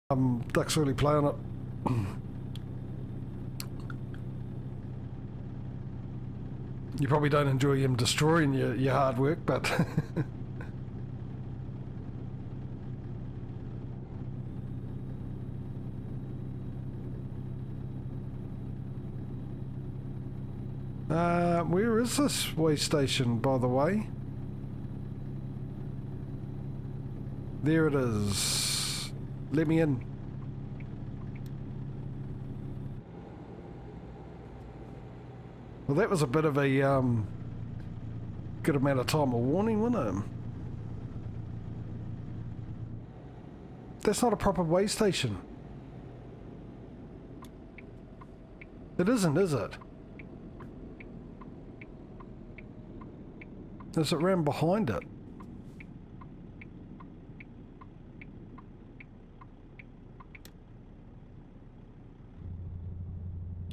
Duck's really playing it. You probably don't enjoy him destroying your hard work, but where is this way station, by the way? There it is. Let me in. Well, that was a bit of a good amount of time of warning, wasn't it? That's not a proper way station. It isn't, is it? Is it round behind it?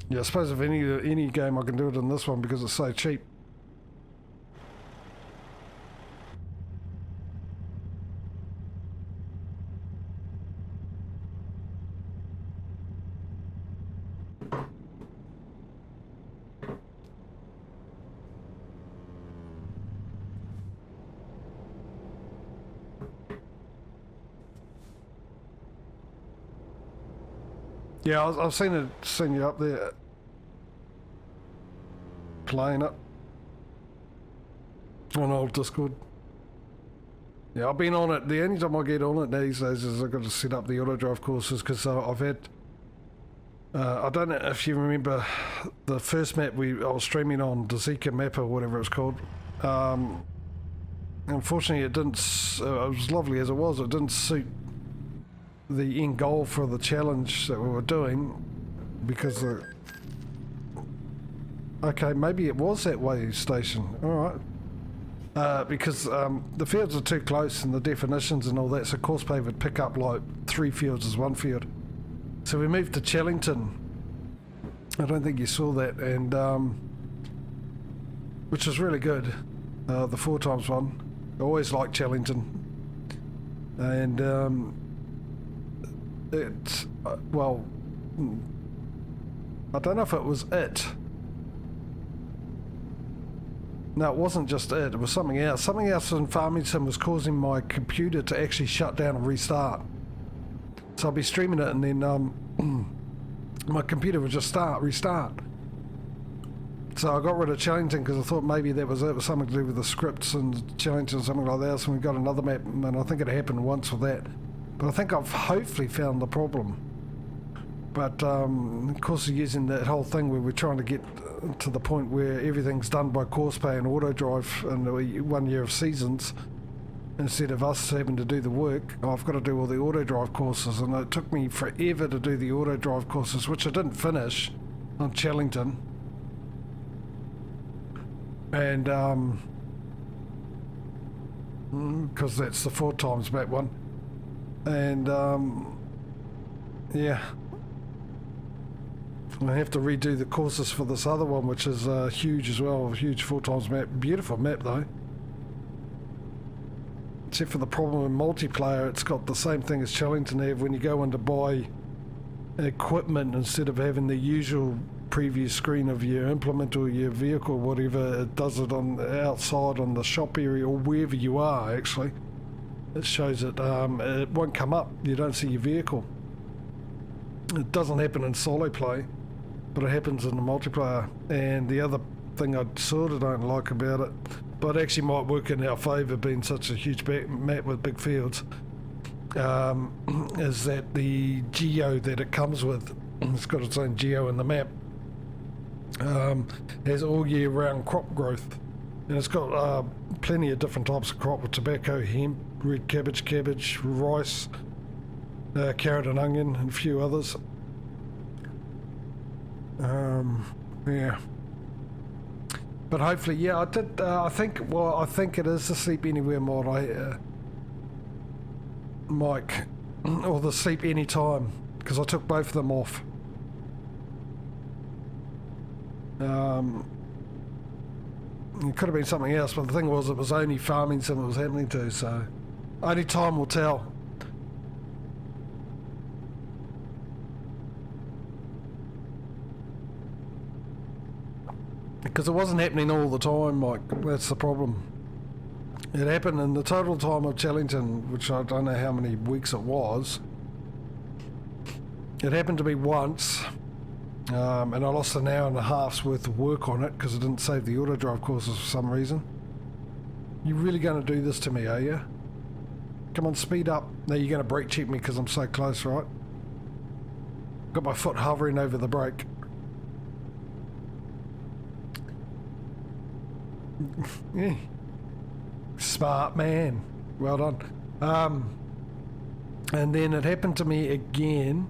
Yeah, I suppose if any game I can do it in this one because it's so cheap. Yeah, I've seen you up there playing it on old Discord. Yeah, I've been on it. The only time I get on it these days is I've got to set up the auto drive courses because I've had. I don't know if you remember the first map I was streaming on, the Zika map or whatever it's called. Unfortunately, it didn't. It was lovely as it was. It didn't suit the end goal for the challenge that we were doing because okay, maybe it was that way station. All right, because the fields are too close and the definitions and all that, so course pay would pick up like 3 fields as 1 field. So we moved to Chellington. I don't think you saw that, and which was really good. The 4x1. I always liked Chellington, and it's well, I don't know if it was it. No, it wasn't just it. It was something else. Something else in Farmington was causing my computer to actually shut down and restart. So I'll be streaming it, and then my computer would just restart. So I got rid of Chellington because I thought maybe that was it. It was something to do with the scripts and Chellington, something like that. So we got another map, and I think it happened once with that. But I think I've hopefully found the problem. But of course, using that whole thing where we're trying to get to the point where everything's done by course pay and auto drive in the 1 year of seasons, instead of us having to do the work, I've got to do all the auto drive courses, and it took me forever to do the auto drive courses, which I didn't finish on Chellington. And because that's the 4x map one. And yeah, I have to redo the courses for this other one, which is huge as well, a huge 4x map. Beautiful map though, except for the problem in multiplayer. It's got the same thing as Chellington have when you go in to buy equipment. Instead of having the usual preview screen of your implement or your vehicle, whatever, it does it on the outside on the shop area or wherever you are. Actually, it shows it. It won't come up. You don't see your vehicle. It doesn't happen in solo play, but it happens in the multiplayer. And the other thing I sort of don't like about it, but it actually might work in our favour being such a huge map with big fields, is that the geo that it comes with, it's got its own geo in the map, has all year round crop growth, and it's got plenty of different types of crop with tobacco, hemp, red cabbage, rice, carrot and onion, and a few others. Yeah, but hopefully, yeah, I did. I think it is the Sleep Anywhere mod, Mike, or the Sleep Anytime, because I took both of them off. It could have been something else, but the thing was, it was only Farmington that was happening to, so only time will tell. Because it wasn't happening all the time, Mike. That's the problem. It happened in the total time of Chellington, which I don't know how many weeks it was. It happened to me once, and I lost an hour and a half's worth of work on it because I didn't save the auto drive courses for some reason. You really going to do this to me, are you? Come on, speed up. Now you're going to brake check me because I'm so close, right? Got my foot hovering over the brake. Yeah. Smart man. Well done. And then it happened to me again.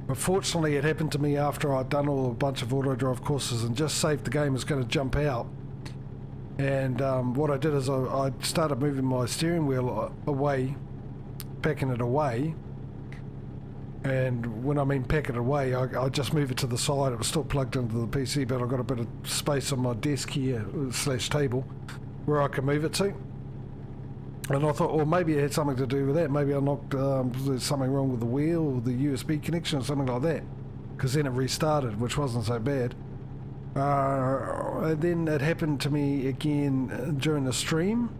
Unfortunately, it happened to me after I'd done a bunch of auto drive courses and just saved the game was going to jump out. And what I did is I started moving my steering wheel away, packing it away. And when I mean pack it away, I just move it to the side. It was still plugged into the PC, but I've got a bit of space on my desk here, / table, where I can move it to. And I thought, well, maybe it had something to do with that. Maybe I knocked, there's something wrong with the wheel or the USB connection or something like that. Because then it restarted, which wasn't so bad. And then it happened to me again during the stream.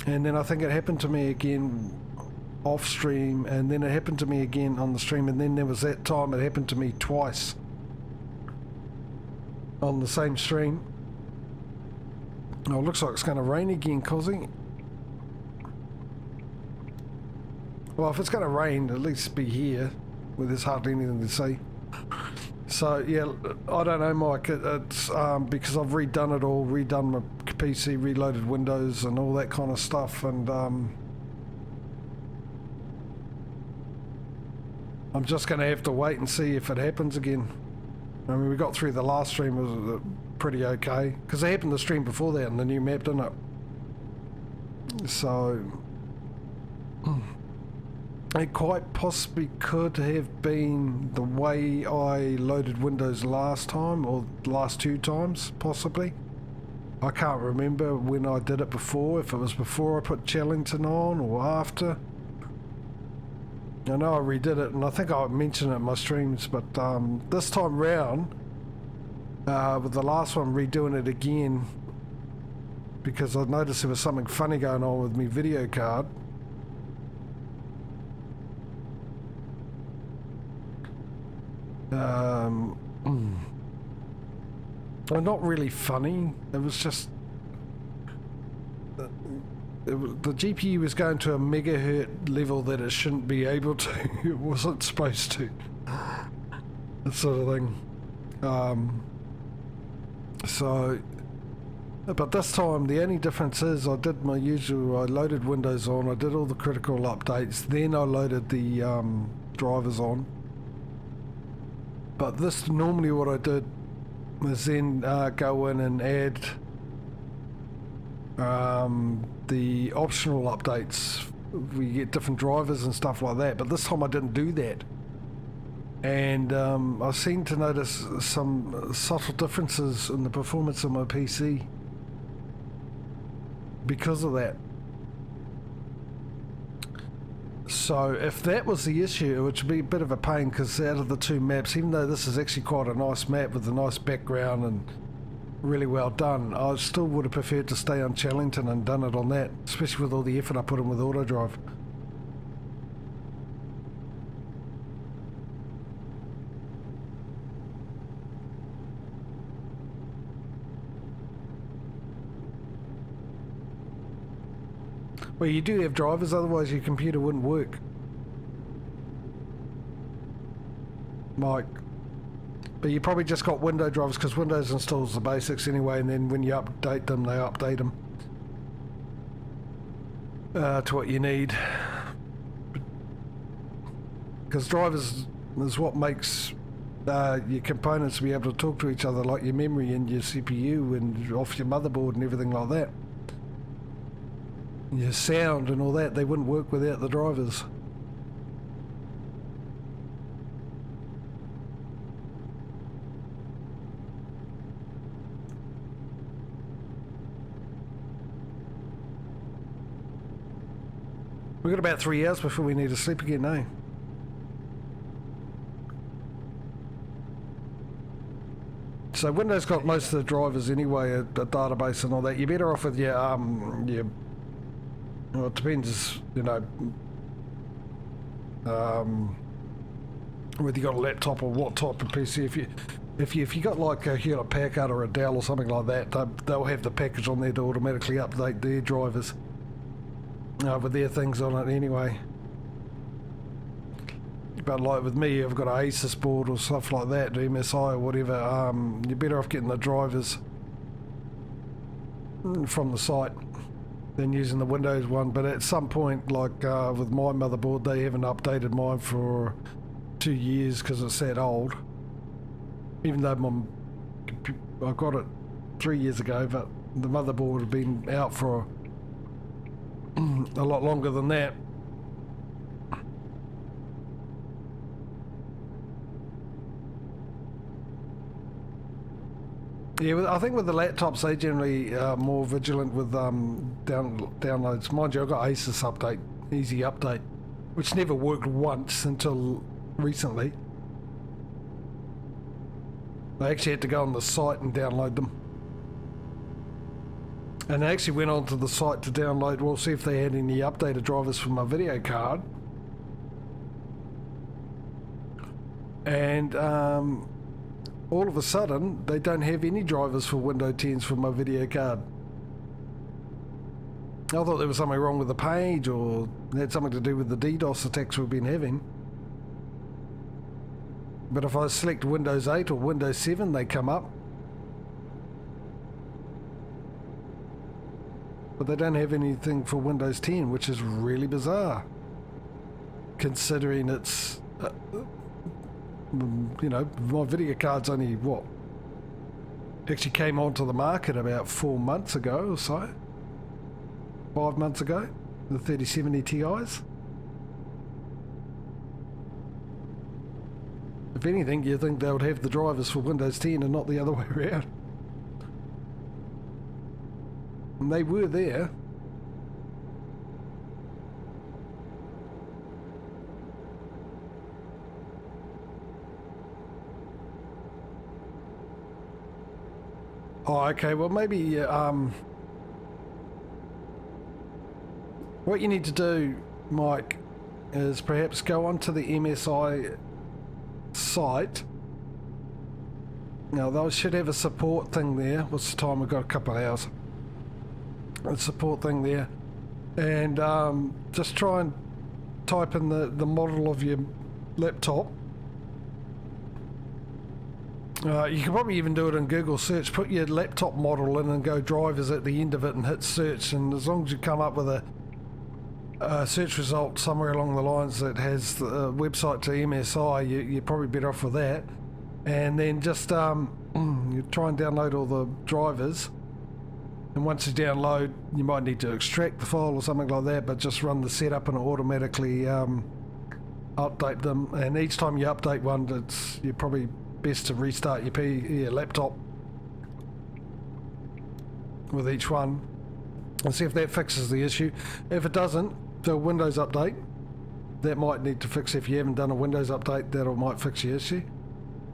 And then I think it happened to me again off stream, and then it happened to me again on the stream, and then there was that time it happened to me twice on the same stream. Oh, it looks like it's going to rain again, Cozzy. Well, if it's going to rain, at least be here where there's hardly anything to see. So yeah, I don't know, Mike. It's because I've redone it all, redone my PC, reloaded Windows and all that kind of stuff, and I'm just going to have to wait and see if it happens again. I mean, we got through the last stream, it was pretty okay. Because it happened the stream before that in the new map, didn't it? So it quite possibly could have been the way I loaded Windows last time, or last 2 times, possibly. I can't remember when I did it before, if it was before I put Chellington on or after. I know I redid it, and I think I mentioned it in my streams, but this time round, with the last one, redoing it again, because I noticed there was something funny going on with my video card. Well, not really funny, it was just... the GPU was going to a megahertz level that it shouldn't be able to. It wasn't supposed to. That sort of thing. But this time the only difference is I did my usual, I loaded Windows on, I did all the critical updates, then I loaded the drivers on. But this, normally what I did was then go in and add the optional updates. We get different drivers and stuff like that, but this time I didn't do that, and I seem to notice some subtle differences in the performance of my PC because of that. So if that was the issue, it would be a bit of a pain, because out of the 2 maps, even though this is actually quite a nice map with a nice background and really well done, I still would have preferred to stay on Chellington and done it on that, especially with all the effort I put in with auto drive. Well, you do have drivers, otherwise your computer wouldn't work, Mike. But you probably just got Windows drivers, because Windows installs the basics anyway, and then when you update them, they update them to what you need. Because drivers is what makes your components be able to talk to each other, like your memory and your CPU and off your motherboard and everything like that. Your sound and all that, they wouldn't work without the drivers. We've got about 3 hours before we need to sleep again, eh? So Windows got most of the drivers anyway, a database and all that. You're better off with your well, it depends, you know, whether you got a laptop or what type of PC. If you got like a Hewlett Packard or a Dell or something like that, they'll have the package on there to automatically update their drivers with their things on it anyway. But like with me, I've got an Asus board or stuff like that, MSI or whatever. You're better off getting the drivers from the site than using the Windows one. But at some point, like with my motherboard, they haven't updated mine for 2 years because it's that old. Even though I got it 3 years ago, but the motherboard had been out for a lot longer than that. Yeah, I think with the laptops, they generally are more vigilant with downloads. Mind you, I got Asus update, easy update, which never worked once until recently. I actually had to go on the site and download them. And I actually went onto the site to download, well, see if they had any updated drivers for my video card. And all of a sudden, they don't have any drivers for Windows 10s for my video card. I thought there was something wrong with the page, or it had something to do with the DDoS attacks we've been having. But if I select Windows 8 or Windows 7, they come up. But they don't have anything for Windows 10, which is really bizarre, considering it's, you know, my video card's only, what, actually came onto the market about 4 months ago or so, 5 months ago, the 3070 Ti's. If anything, you think they would have the drivers for Windows 10 and not the other way around. And they were there. Oh, okay, well maybe what you need to do, Mike, is perhaps go onto the MSI site. Now they should have a support thing there. What's the time? We've got a couple of hours. A support thing there, and just try and type in the model of your laptop. You can probably even do it in Google search. Put your laptop model in and go drivers at the end of it and hit search, and as long as you come up with a search result somewhere along the lines that has the website to MSI, you're probably better off with that. And then just you try and download all the drivers, and once you download, you might need to extract the file or something like that, but just run the setup and automatically update them. And each time you update one, you're probably best to restart your laptop with each one and see if that fixes the issue. If it doesn't, the Windows update, that might need to fix. If you haven't done a Windows update, that might fix your issue.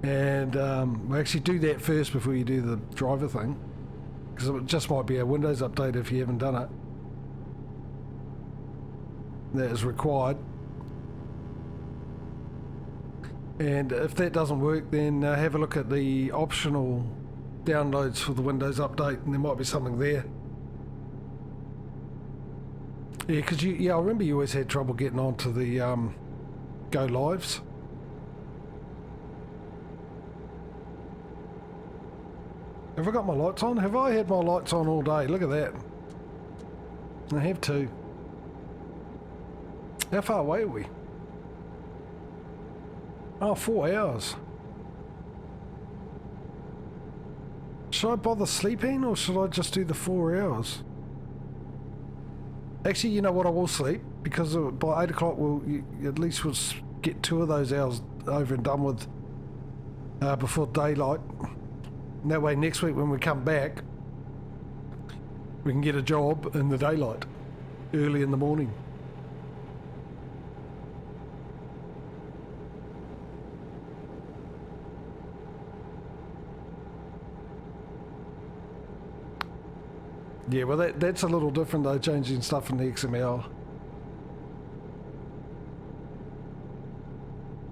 And we'll actually do that first before you do the driver thing, because it just might be a Windows update if you haven't done it. That is required. And if that doesn't work, then have a look at the optional downloads for the Windows update, and there might be something there. Yeah, because I remember you always had trouble getting onto the go lives. Have I got my lights on? Have I had my lights on all day? Look at that. I have too. How far away are we? Oh, 4 hours. Should I bother sleeping, or should I just do the 4 hours? Actually, you know what? I will sleep, because by 8 o'clock we'll at least we'll get 2 of those hours over and done with before daylight. And that way next week when we come back, we can get a job in the daylight, early in the morning. Yeah, well that's a little different though, changing stuff in the XML.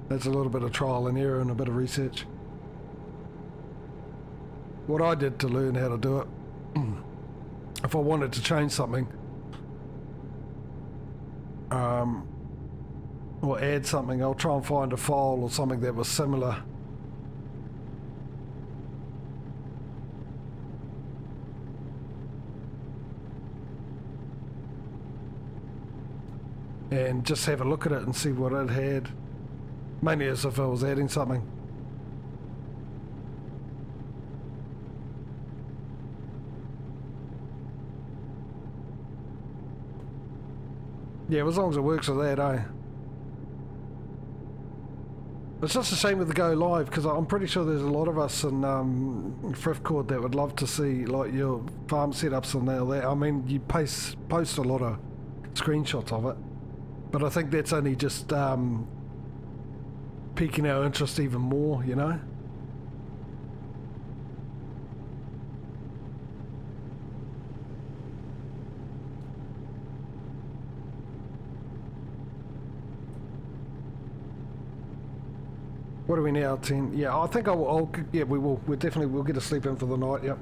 That's a little bit of trial and error and a bit of research. What I did to learn how to do it, if I wanted to change something, or add something, I'll try and find a file or something that was similar. And just have a look at it and see what it had. Mainly as if I was adding something. Yeah, as long as it works with that, eh? It's just a shame with the go live, because I'm pretty sure there's a lot of us in Friffcord that would love to see like your farm setups and all that. I mean, you post a lot of screenshots of it, but I think that's only just piquing our interest even more, you know? What are we now, 10? Yeah, I think yeah, we will. We'll get a sleep in for the night, yep.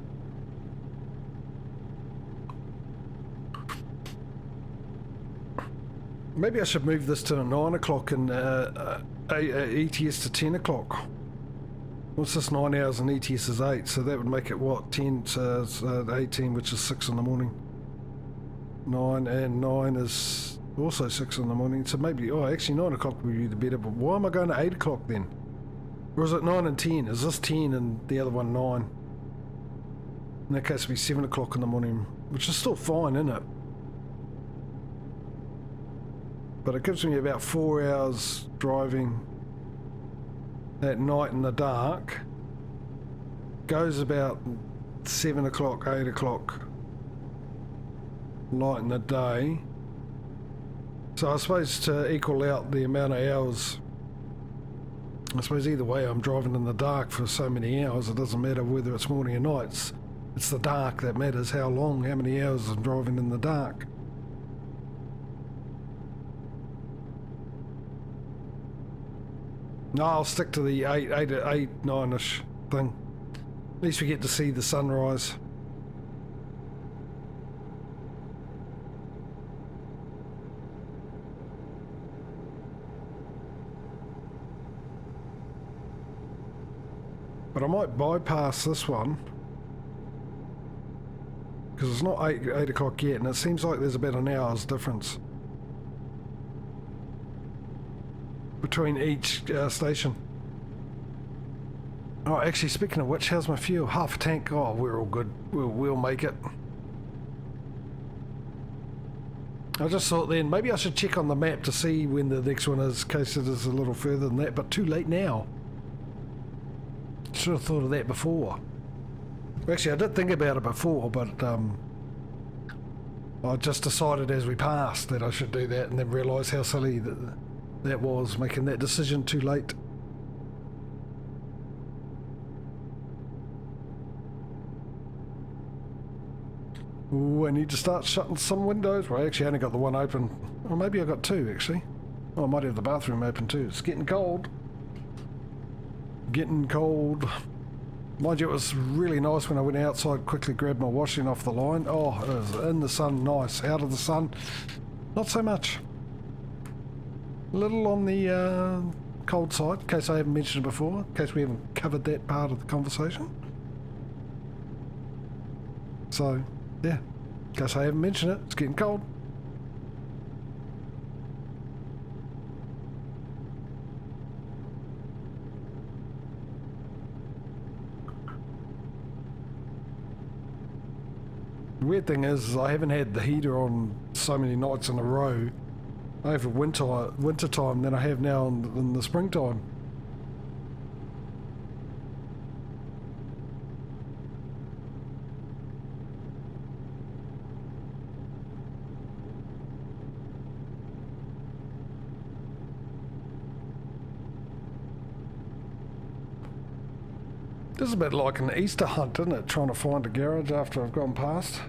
Maybe I should move this to 9 o'clock and ETS to 10 o'clock. What's this, 9 hours and ETS is 8, so that would make it what, 10 to 18, which is 6 in the morning. 9 and 9 is also 6 in the morning, so maybe, oh, actually 9 o'clock would be the better, but why am I going to 8 o'clock then? Or is it 9 and 10? Is this 10 and the other one 9? In that case it'd be 7 o'clock in the morning, which is still fine, isn't it? But it gives me about 4 hours driving at night in the dark. Goes about 7 o'clock, 8 o'clock light in the day. So I suppose to equal out the amount of hours, I suppose either way I'm driving in the dark for so many hours. It doesn't matter whether it's morning or night. It's the dark that matters, how long, how many hours I'm driving in the dark. No, I'll stick to the 8, 9-ish thing. At least we get to see the sunrise. But I might bypass this one, because it's not 8 o'clock yet, and it seems like there's about an hour's difference between each station. Oh, actually, speaking of which, how's my fuel? Half a tank. Oh, we're all good. We'll make it. I just thought then, maybe I should check on the map to see when the next one is, in case it is a little further than that, but too late now. Should have thought of that before. Actually, I did think about it before, but I just decided as we passed that I should do that, and then realised how silly that was, making that decision too late. Ooh, I need to start shutting some windows. Well, I actually only got the one open. Or maybe I got two, actually. Oh, I might have the bathroom open too. It's getting cold. Getting cold. Mind you, it was really nice when I went outside, quickly grabbed my washing off the line. Oh, it was in the sun, nice. Out of the sun, not so much. A little on the cold side, in case I haven't mentioned it before, in case we haven't covered that part of the conversation. So, yeah, in case I haven't mentioned it, it's getting cold. The weird thing is I haven't had the heater on so many nights in a row over winter time than I have now in the springtime. This is a bit like an Easter hunt, isn't it? Trying to find a garage after I've gone past.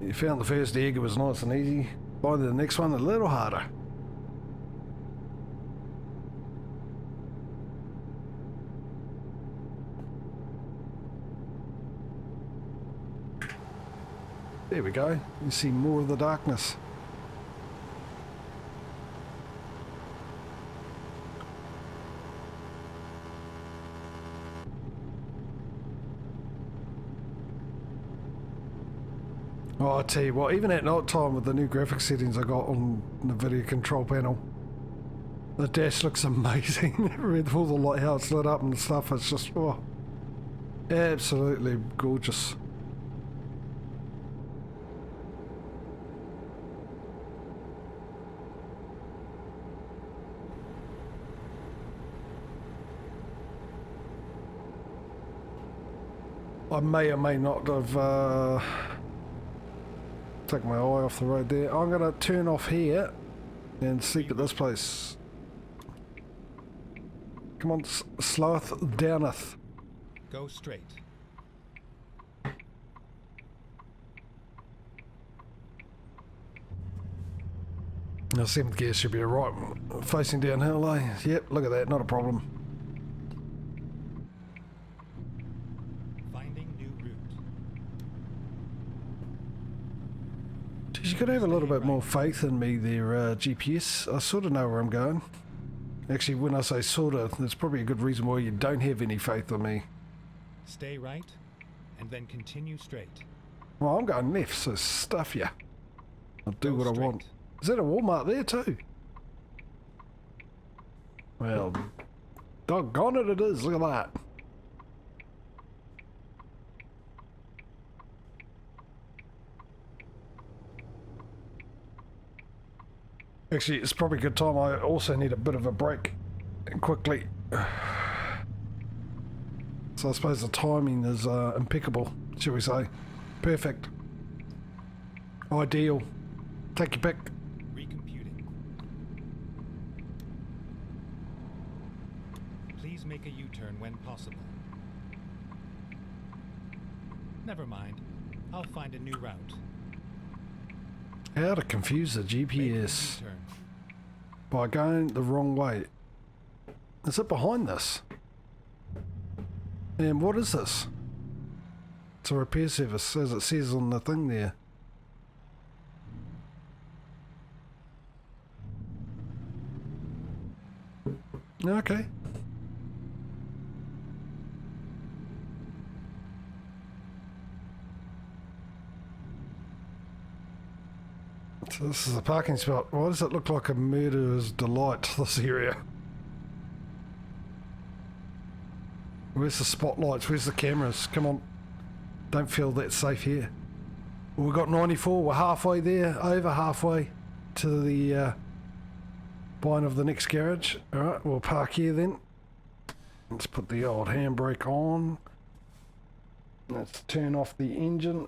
You found the first egg, it was nice and easy. Finding the next one a little harder. There we go. You see more of the darkness. Oh, I tell you what, even at night time with the new graphics settings I got on the video control panel, the dash looks amazing. With all the light, how it's lit up and stuff, it's just, oh, absolutely gorgeous. I may or may not have take my eye off the road there. I'm going to turn off here and sleep at this place. Come on, sloweth downeth. Go straight. Now 7th gear should be alright. Facing downhill, eh? Yep, look at that, not a problem. You could have a little bit more faith in me there, GPS. I sort of know where I'm going. Actually, when I say sort of, there's probably a good reason why you don't have any faith in me. Stay right, and then continue straight. Well, I'm going left, so stuff ya. I'll do what I want. Is that a Walmart there too? Well, doggone it, it is. Look at that. Actually, it's probably a good time. I also need a bit of a break quickly. So I suppose the timing is impeccable, shall we say. Perfect. Ideal. Take your pick. Recomputing. Please make a U-turn when possible. Never mind. I'll find a new route. How to confuse the GPS by going the wrong way. Is it behind this? And what is this? It's a repair service, as it says on the thing there. Okay. So this is a parking spot. Why does it look like a murderer's delight, this area? Where's the spotlights? Where's the cameras? Come on. Don't feel that safe here. Well, we've got 94. We're halfway there. Over halfway to the buying of the next garage. Alright, we'll park here then. Let's put the old handbrake on. Let's turn off the engine.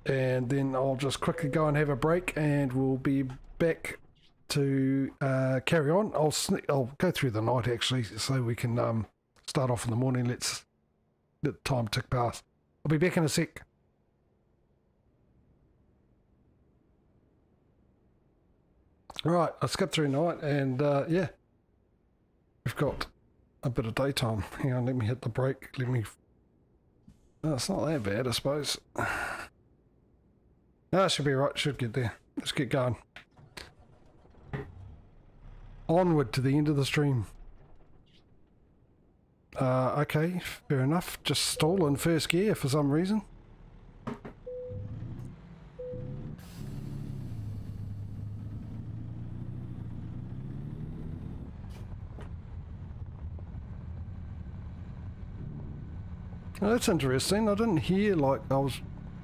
And then I'll just quickly go and have a break, and we'll be back to carry on. I'll go through the night actually, so we can start off in the morning. Let's let time tick past. I'll be back in a sec. All right, I skipped through night, and yeah, we've got a bit of daytime. Hang on, let me hit the brake. Oh, it's not that bad, I suppose. No, it should be right, should get there. Let's get going. Onward to the end of the stream. Okay, fair enough. Just stall in first gear for some reason. Oh, that's interesting. I didn't hear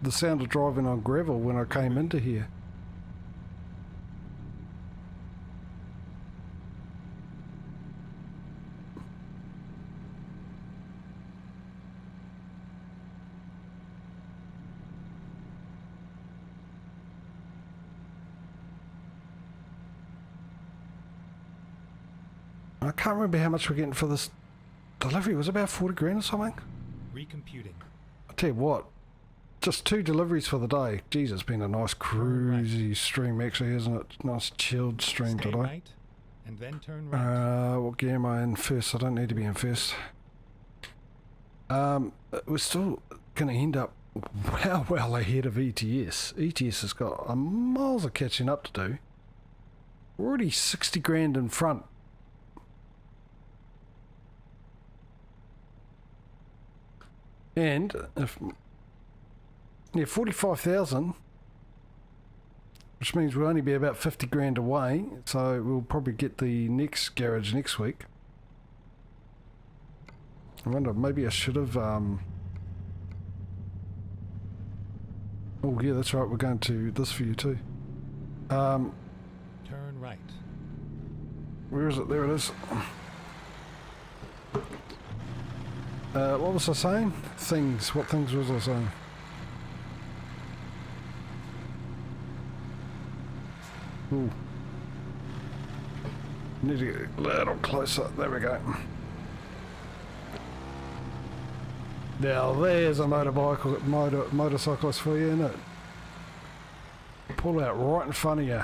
the sound of driving on gravel when I came into here. I can't remember how much we're getting for this delivery. It was about 40 grand or something. Recomputing. I tell you what, just 2 deliveries for the day. Jeez, it's been a nice cruisy stream actually, isn't it? Nice chilled stream Stay today. right, and then turn right. What gear am I in first? I don't need to be in first. We're still going to end up well ahead of ETS. ETS has got miles of catching up to do. We're already 60 grand in front. And if 45,000, which means we'll only be about 50 grand away, so we'll probably get the next garage next week. I wonder, maybe I should have oh yeah, that's right, we're going to this for you too. Turn right. Where is it? There it is. What was I saying? Things. What things was I saying? Ooh. Need to get a little closer. There we go. Now there's a motorcyclist for you, isn't it? Pull out right in front of you.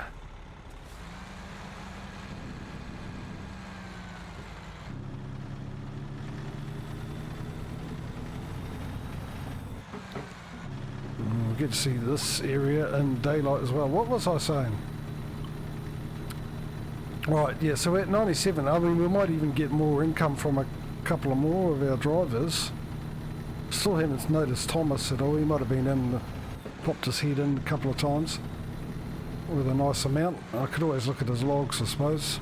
We get to see this area in daylight as well. What was I saying? Right, yeah, so we're at 97. I mean, we might even get more income from a couple of more of our drivers. Still haven't noticed Thomas at all. He might have been in, popped his head in a couple of times with a nice amount. I could always look at his logs, I suppose.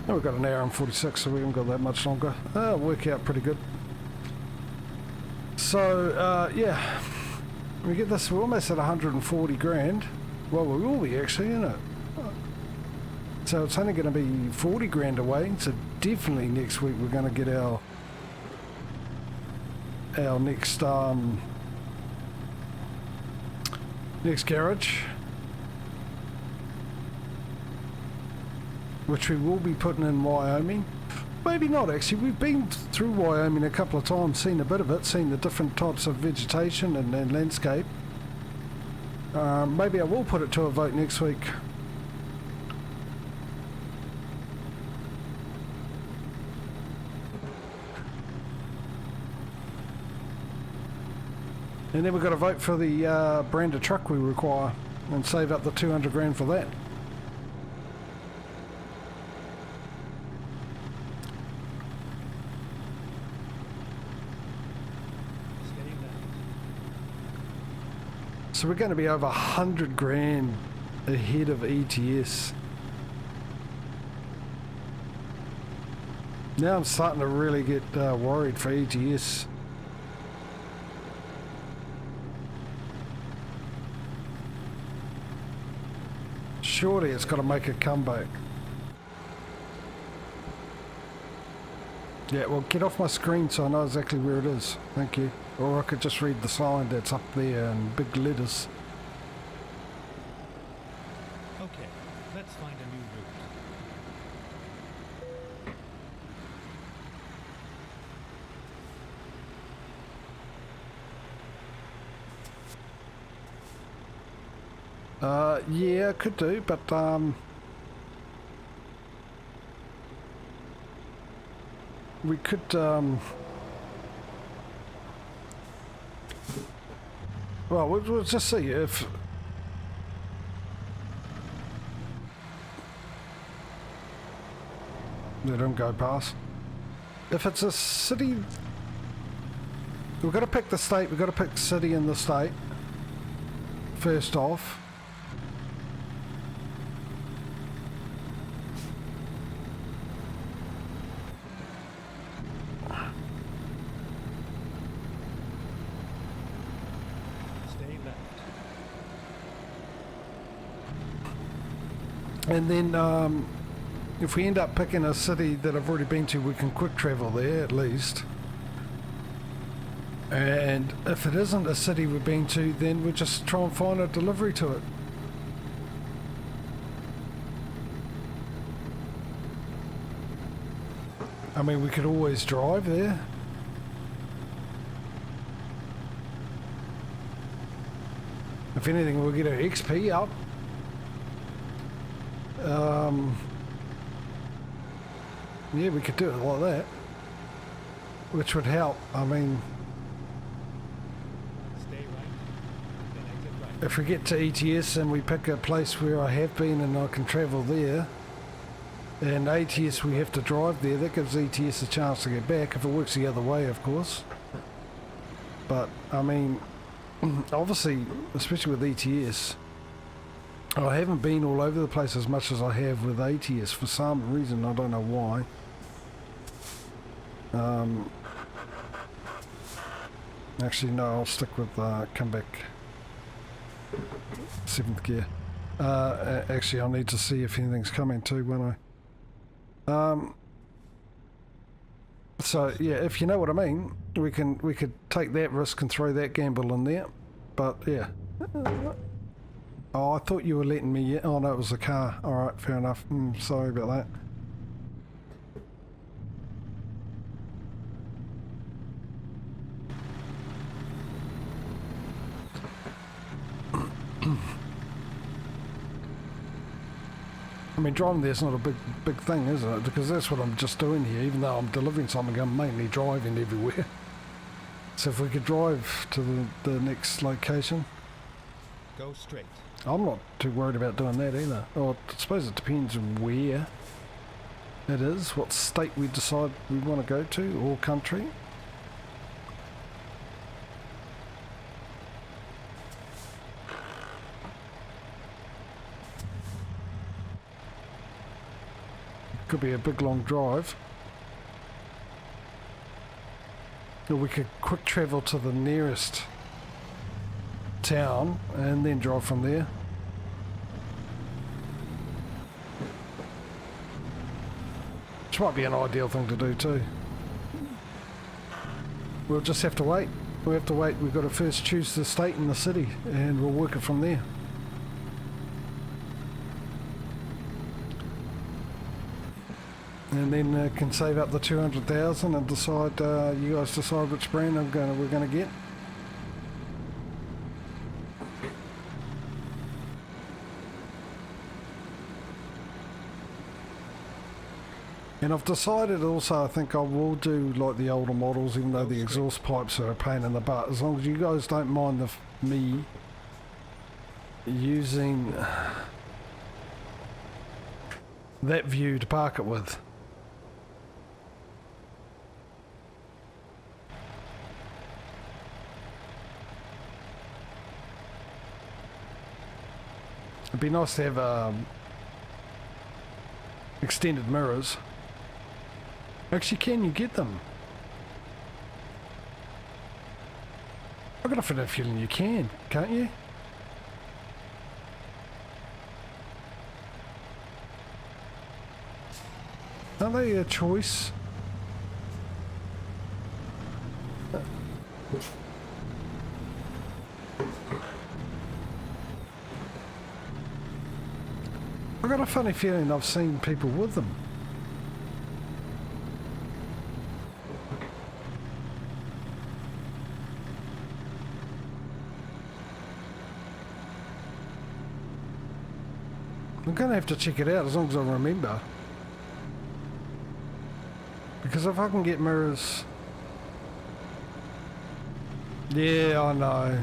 Oh, we've got an hour and 46, so we haven't got that much longer. It'll work out pretty good. So, yeah, we get this, we're almost at 140 grand. Well, we will be actually, isn't it? So it's only going to be 40 grand away, so definitely next week we're going to get our next next garage, which we will be putting in Wyoming. Maybe not actually, we've been through Wyoming a couple of times, seen a bit of it, seen the different types of vegetation and landscape. Maybe I will put it to a vote next week. And then we've got to vote for the brand of truck we require and save up the 200 grand for that. So we're going to be over 100 grand ahead of ETS. Now I'm starting to really get worried for ETS. Surely it's got to make a comeback. Yeah, well, get off my screen so I know exactly where it is. Thank you. Or I could just read the sign that's up there in big letters. Okay, let's find a new route. Yeah, could do, but we could well, we'll just see if they don't go past. If it's a city, we've got to pick the state, we've got to pick city in the state first off. And then if we end up picking a city that I've already been to, we can quick travel there at least. And if it isn't a city we've been to, then we'll just try and find a delivery to it. I mean, we could always drive there. if anything, we'll get our XP up. Yeah, we could do it like that, which would help. I mean, Stay right, then exit right. if we get to ETS and we pick a place where I have been and I can travel there, and ATS we have to drive there, that gives ETS a chance to get back, if it works the other way, of course. But, I mean, obviously, especially with ETS, I haven't been all over the place as much as I have with ATS for some reason. I don't know why. Actually, no, I'll stick with come back 7th gear. Actually, I'll need to see if anything's coming too, won't I? So yeah, if you know what I mean, we could take that risk and throw that gamble in there. But yeah. Oh, I thought you were letting me. Oh no, it was the car. All right, fair enough. Sorry about that. I mean, driving there's not a big thing, is it? Because that's what I'm just doing here. Even though I'm delivering something, I'm mainly driving everywhere. So if we could drive to the next location. Go straight. I'm not too worried about doing that either. Or I suppose it depends on where it is, what state we decide we want to go to, or country. Could be a big long drive. Or we could quick travel to the nearest town and then drive from there. Which might be an ideal thing to do too. We'll just have to wait. We have to wait. We've got to first choose the state and the city, and we'll work it from there. And then can save up the 200,000 and decide. You guys decide which brand we're going to get. And I've decided also, I think I will do like the older models, even though the exhaust pipes are a pain in the butt. As long as you guys don't mind me using that view to park it with. It'd be nice to have extended mirrors. Actually, can you get them? I've got a feeling you can, can't you? Aren't they a choice? I've got a funny feeling I've seen people with them. I'm going to have to check it out as long as I remember. Because if I can get mirrors... Yeah, I know.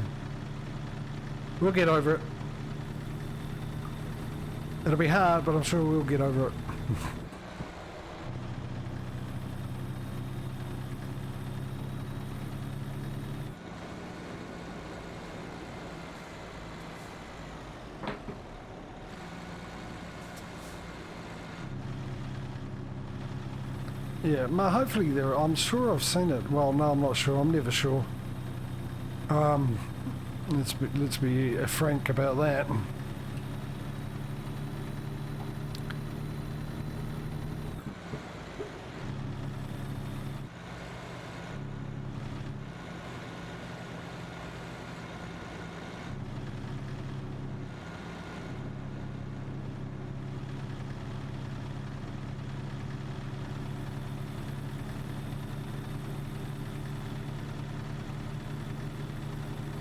We'll get over it. It'll be hard, but I'm sure we'll get over it. Yeah, hopefully there. I'm sure I've seen it. Well, no, I'm not sure. I'm never sure. Let's be frank about that.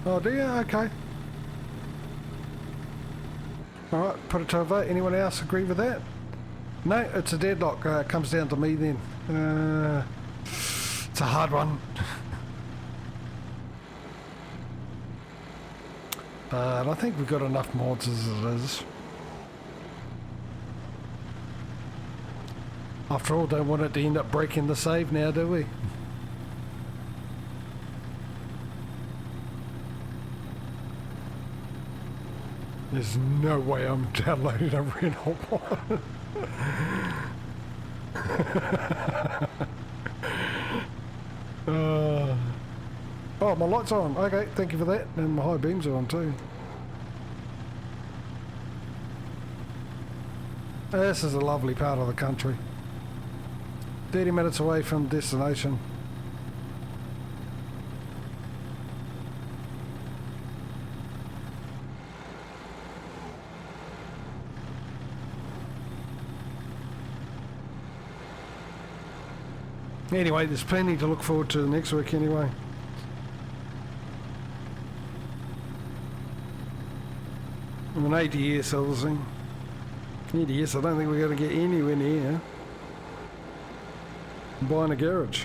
Oh, do you? Okay. Alright, put it to a vote. Anyone else agree with that? No, it's a deadlock. It comes down to me then. It's a hard one. But I think we've got enough mods as it is. After all, don't want it to end up breaking the save now, do we? There's no way I'm downloading a red hot one. Oh, my light's on. Okay, thank you for that. And my high beams are on too. This is a lovely part of the country. 30 minutes away from destination. Anyway, there's plenty to look forward to next week anyway. An ATS, obviously. ATS, I don't think we're going to get anywhere near buying a garage.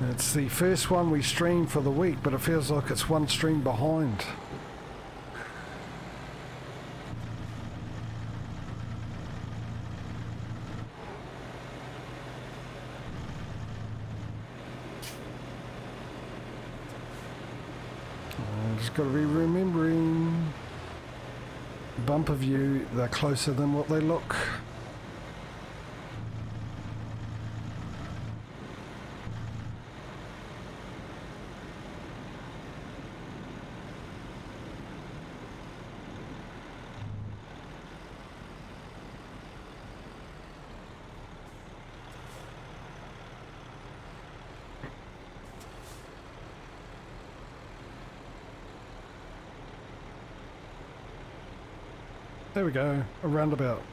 It's the first one we stream for the week, but it feels like it's one stream behind. Just got to be remembering bumper view, they're closer than what they look. There we go, a roundabout.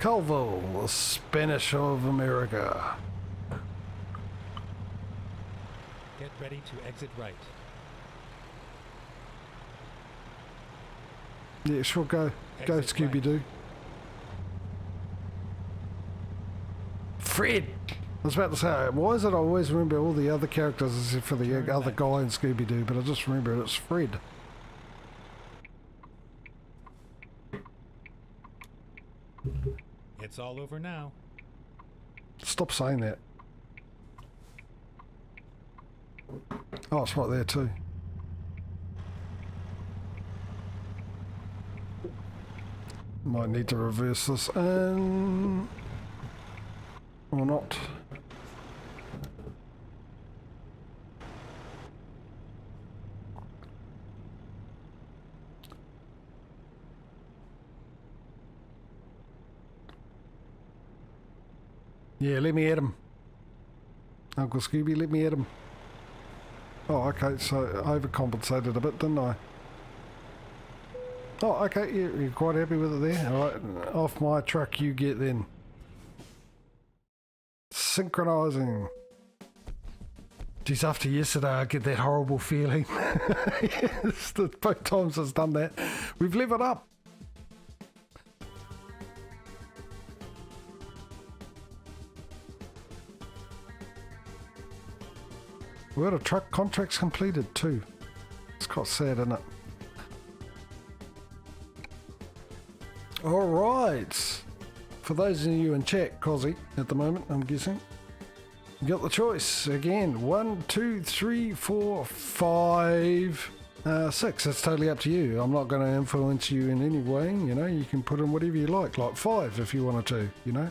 Colville, the Spanish of America. Get ready to exit right. Yeah, sure, go. Go, Exit Scooby-Doo. right. Fred! I was about to say, why is it I always remember all the other characters except for the Turn other left. guy in Scooby-Doo, but I just remember it's Fred. It's all over now. Stop saying that. Oh, it's right there too. Might need to reverse this and... or not. Yeah, let me at him. Uncle Scooby, let me at him. Oh, okay, so I overcompensated a bit, didn't I? Oh, okay, you're quite happy with it there? Alright, off my truck you get then. Synchronising. Geez, after yesterday I get that horrible feeling. Yes, both times it's done that. We've leveled up. We got a truck contracts completed too. It's quite sad, isn't it? Alright. For those of you in chat, Cozzy, at the moment, I'm guessing. You got the choice. Again, 1, 2, 3, 4, 5, 6. It's totally up to you. I'm not going to influence you in any way. You know, you can put in whatever you like 5 if you wanted to, you know.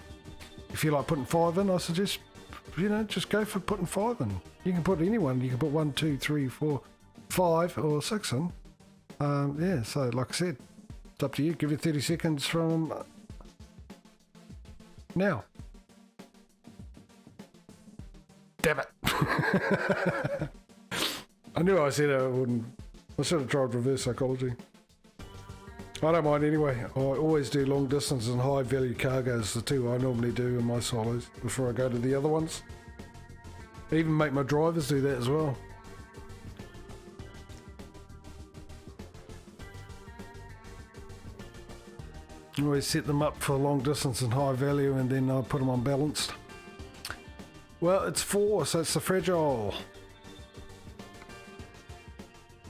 If you like putting 5 in, I suggest, you know, just go for putting 5 in. You can put anyone. You can put 1, 2, 3, 4, 5 or 6 in. Yeah, so like I said, it's up to you. Give you 30 seconds from now. Damn it. I knew I said I wouldn't. I should have tried reverse psychology. I don't mind anyway. I always do long distance and high value cargoes, the two I normally do in my solos before I go to the other ones. Even make my drivers do that as well. Always set them up for long distance and high value, and then I put them on balanced. Well, it's 4, so it's the fragile.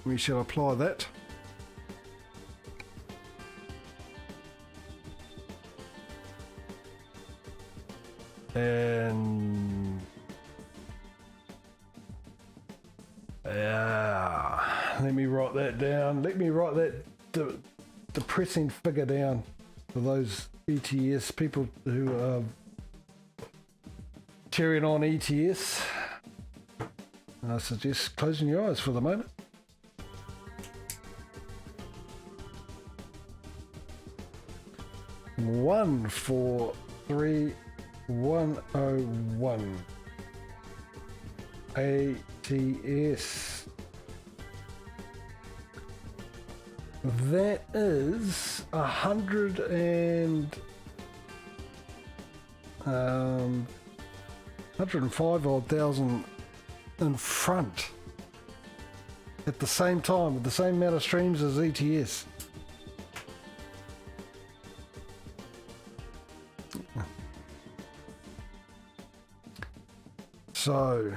We shall apply that. And let me write that down. Let me write that depressing figure down for those ETS people who are cheering on ETS. I suggest closing your eyes for the moment. One, 4, 3, 101 ATS. That is 105 odd thousand in front at the same time with the same amount of streams as ETS. So,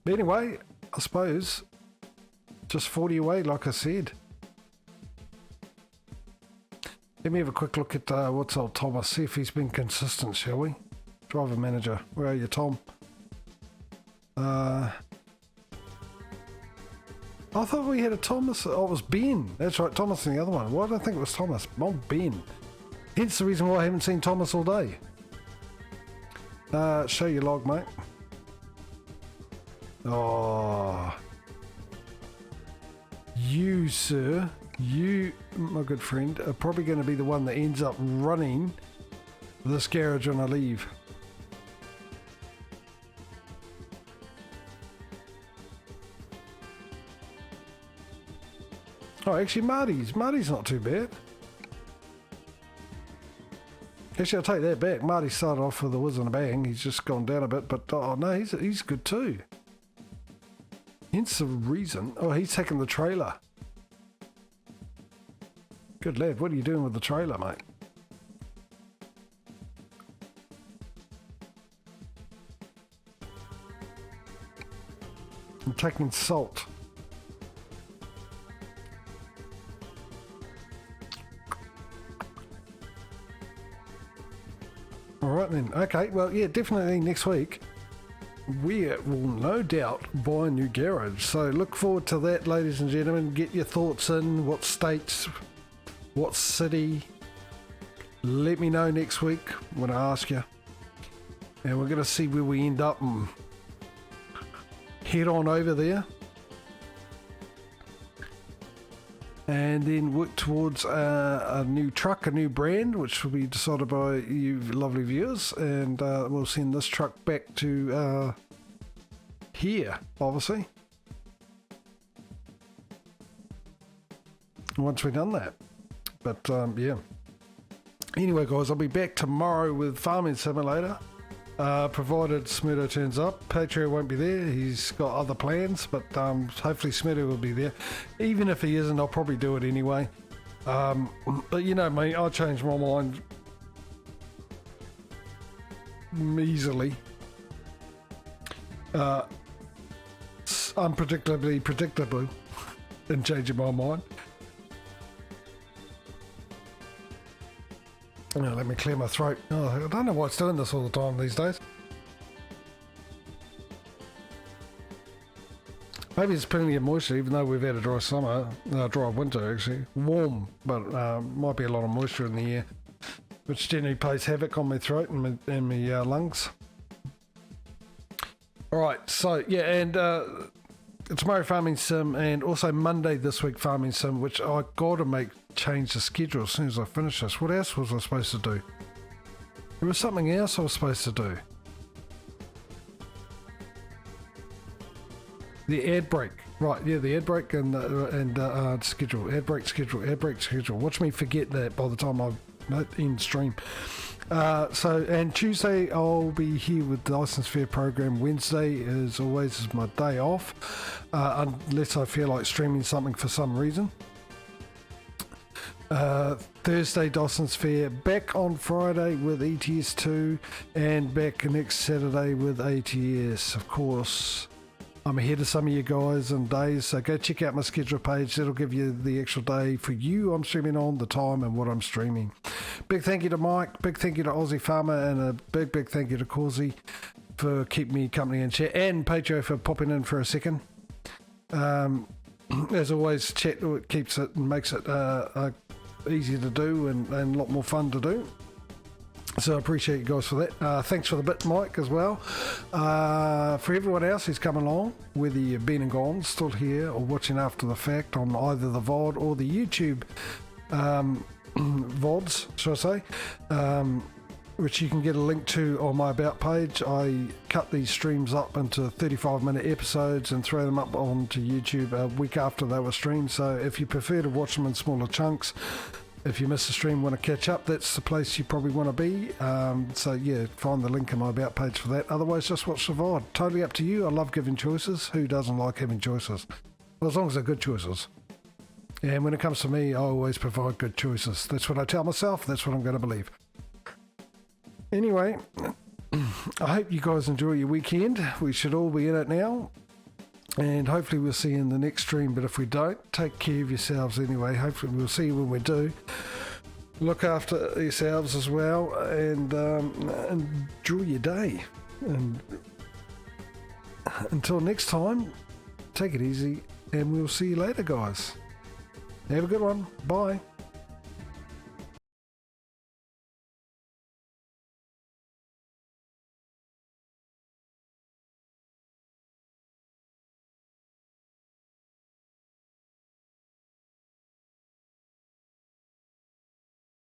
anyway, I suppose just 40 away, like I said. Let me have a quick look at what's old Thomas, see if he's been consistent, shall we? Driver manager, where are you, Tom? I thought we had a Thomas. Oh, it was Ben. That's right, Thomas and the other one. Why did I think it was Thomas? Oh, Ben. Hence the reason why I haven't seen Thomas all day. Show your log, mate. Oh, you, sir, you, my good friend, are probably going to be the one that ends up running this garage when I leave. Oh, actually, Marty's not too bad. Actually, I'll take that back. Marty started off with a whiz and a bang. He's just gone down a bit, but oh no, he's good too. Hence the reason. Oh, he's taking the trailer. Good lad. What are you doing with the trailer, mate? I'm taking salt. All right then. Okay. Well, yeah, definitely next week we will no doubt buy a new garage. So look forward to that, ladies and gentlemen. Get your thoughts in. What states, what city? Let me know next week when I ask you. And we're going to see where we end up and head on over there. And then work towards a new truck, a new brand, which will be decided by you lovely viewers. And we'll send this truck back to here, obviously, once we've done that. But yeah. Anyway, guys, I'll be back tomorrow with Farming Simulator. Provided Smedo turns up. Patrio won't be there, he's got other plans, but hopefully Smedo will be there. Even if he isn't, I'll probably do it anyway. But you know me, I change my mind easily. Unpredictably predictable in changing my mind. Oh, let me clear my throat. Oh, I don't know why it's doing this all the time these days. Maybe it's plenty of moisture, even though we've had a dry summer, dry winter actually. Warm, but might be a lot of moisture in the air, which generally plays havoc on my throat and my lungs. Alright, so yeah, and tomorrow Farming Sim, and also Monday this week Farming Sim, which I gotta change the schedule as soon as I finish this. What else was I supposed to do? There was something else I was supposed to do. The ad break, right? Yeah, the ad break and schedule, ad break schedule. Watch me forget that by the time I end stream. And Tuesday I'll be here with the License Fair program. Wednesday, as always, is my day off, unless I feel like streaming something for some reason. Thursday, Dawson's Fair, back on Friday with ETS2, and back next Saturday with ATS. Of course, I'm ahead of some of you guys in days, so go check out my schedule page. That'll give you the actual day for you I'm streaming on, the time and what I'm streaming. Big thank you to Mike, big thank you to Aussie Farmer, and a big thank you to Causey for keeping me company and chat, and Patro for popping in for a second. As always, chat keeps it and makes it easy to do and a lot more fun to do. So I appreciate you guys for that. Thanks for the bit, Mike, as well. For everyone else who's come along, whether you've been and gone, still here, or watching after the fact on either the VOD or the YouTube VODs, should I say, which you can get a link to on my About page. I cut these streams up into 35-minute episodes and throw them up onto YouTube a week after they were streamed. So if you prefer to watch them in smaller chunks, if you miss a stream, want to catch up, that's the place you probably want to be. So yeah, find the link in my About page for that. Otherwise, just watch the VOD. Totally up to you. I love giving choices. Who doesn't like having choices? Well, as long as they're good choices. And when it comes to me, I always provide good choices. That's what I tell myself. That's what I'm going to believe. Anyway, I hope you guys enjoy your weekend. We should all be in it now. And hopefully we'll see you in the next stream. But if we don't, take care of yourselves anyway. Hopefully we'll see you when we do. Look after yourselves as well. And enjoy your day. And until next time, take it easy. And we'll see you later, guys. Have a good one. Bye.